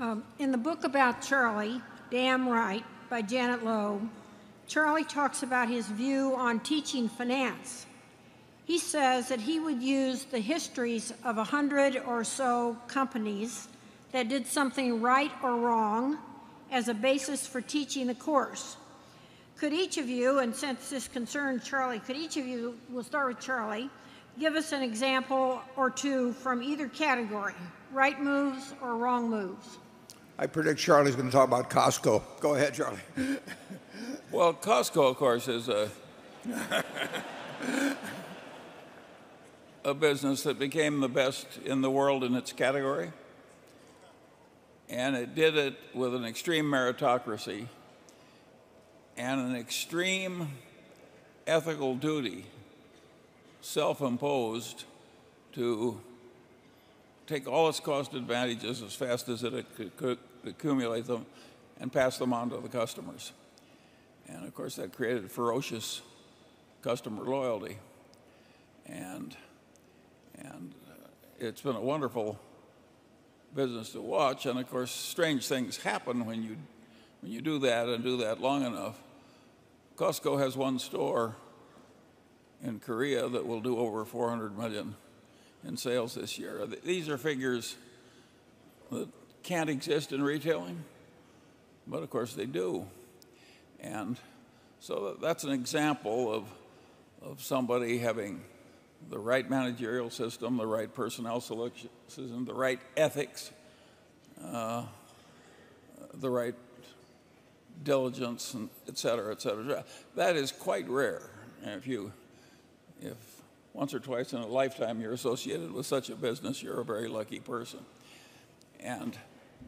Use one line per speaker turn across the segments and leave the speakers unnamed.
In the book about Charlie, Damn Right, by Janet Lowe, Charlie talks about his view on teaching finance. He says that he would use the histories of 100 or so companies that did something right or wrong as a basis for teaching the course. Could each of you, and since this concerns Charlie, could each of you, we'll start with Charlie, give us an example or two from either category, right moves or wrong moves?
I predict Charlie's going to talk about Costco. Go ahead, Charlie.
Well, Costco, of course, is a business that became the best in the world in its category. And it did it with an extreme meritocracy and an extreme ethical duty, self-imposed, to take all its cost advantages as fast as it could accumulate them and pass them on to the customers. And of course that created ferocious customer loyalty. And it's been a wonderful business to watch. And of course strange things happen when you do that and do that long enough. Costco has one store in Korea that will do over 400 million in sales this year. These are figures that can't exist in retailing, but of course they do. And so that's an example of somebody having the right managerial system, the right personnel selection system, the right ethics, the right diligence, and et cetera, et cetera. That is quite rare. And if once or twice in a lifetime you're associated with such a business, you're a very lucky person. And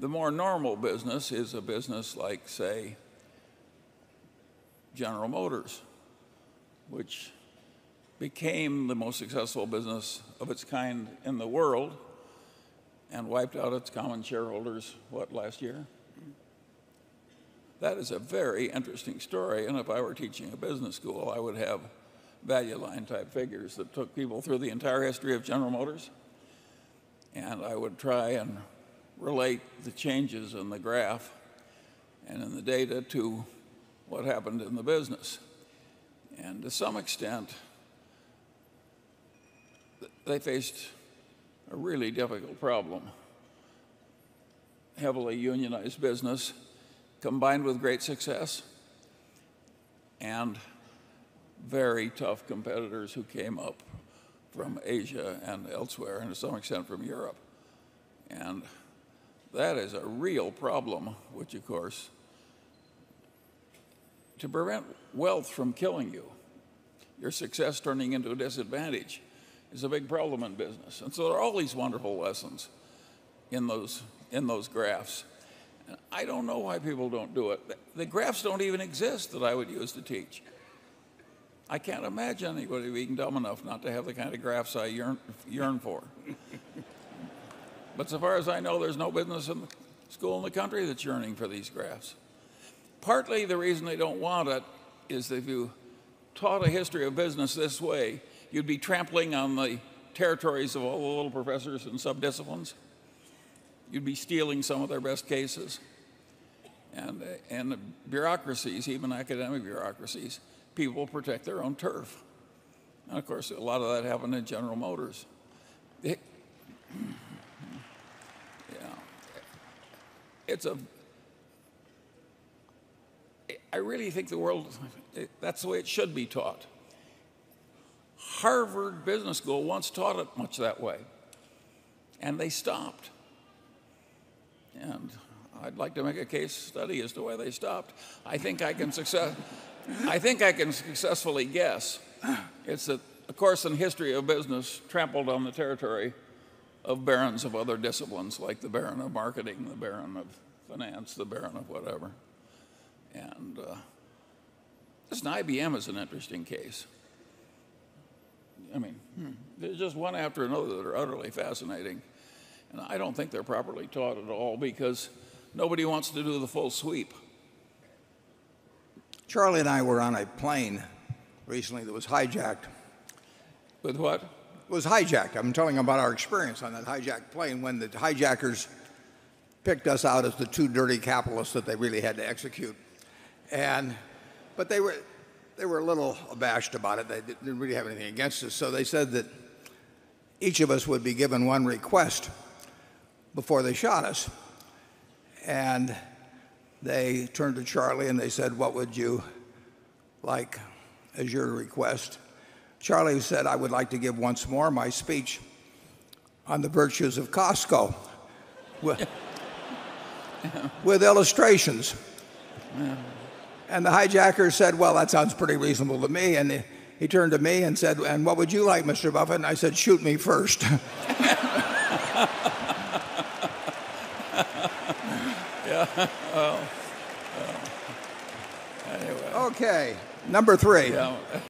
the more normal business is a business like, say, General Motors, which became the most successful business of its kind in the world and wiped out its common shareholders, last year? That is a very interesting story, and if I were teaching a business school, I would have value line type figures that took people through the entire history of General Motors, and I would try and relate the changes in the graph and in the data to what happened in the business. And to some extent, they faced a really difficult problem. Heavily unionized business combined with great success and very tough competitors who came up from Asia and elsewhere, and to some extent from Europe. And that is a real problem, which of course, to prevent wealth from killing you, your success turning into a disadvantage, is a big problem in business. And so there are all these wonderful lessons in those graphs. And I don't know why people don't do it. The graphs don't even exist that I would use to teach. I can't imagine anybody being dumb enough not to have the kind of graphs I yearn for. But so far as I know, there's no business in the school in the country that's yearning for these graphs. Partly the reason they don't want it is that if you taught a history of business this way, you'd be trampling on the territories of all the little professors and subdisciplines. You'd be stealing some of their best cases. And the bureaucracies, even academic bureaucracies, people protect their own turf. And of course, a lot of that happened in General Motors. I really think the world, that's the way it should be taught. Harvard Business School once taught it much that way, and they stopped. And I'd like to make a case study as to why they stopped. I think I can successfully guess. It's a course in history of business trampled on the territory of barons of other disciplines, like the baron of marketing, the baron of finance, the baron of whatever. And IBM is an interesting case. I mean, there's just one after another that are utterly fascinating. And I don't think they're properly taught at all because nobody wants to do the full sweep.
Charlie and I were on a plane recently that was hijacked.
With what?
It was hijacked. I'm telling about our experience on that hijacked plane when the hijackers picked us out as the two dirty capitalists that they really had to execute. But they were a little abashed about it. They didn't really have anything against us. So they said that each of us would be given one request before they shot us. And they turned to Charlie and they said, "What would you like as your request?" Charlie said, "I would like to give once more my speech on the virtues of Costco with illustrations." And the hijacker said, "Well, that sounds pretty reasonable to me." And he turned to me and said, "And what would you like, Mr. Buffett?" And I said, "Shoot me first."
Yeah. Well, anyway.
Okay, number 3.
Yeah.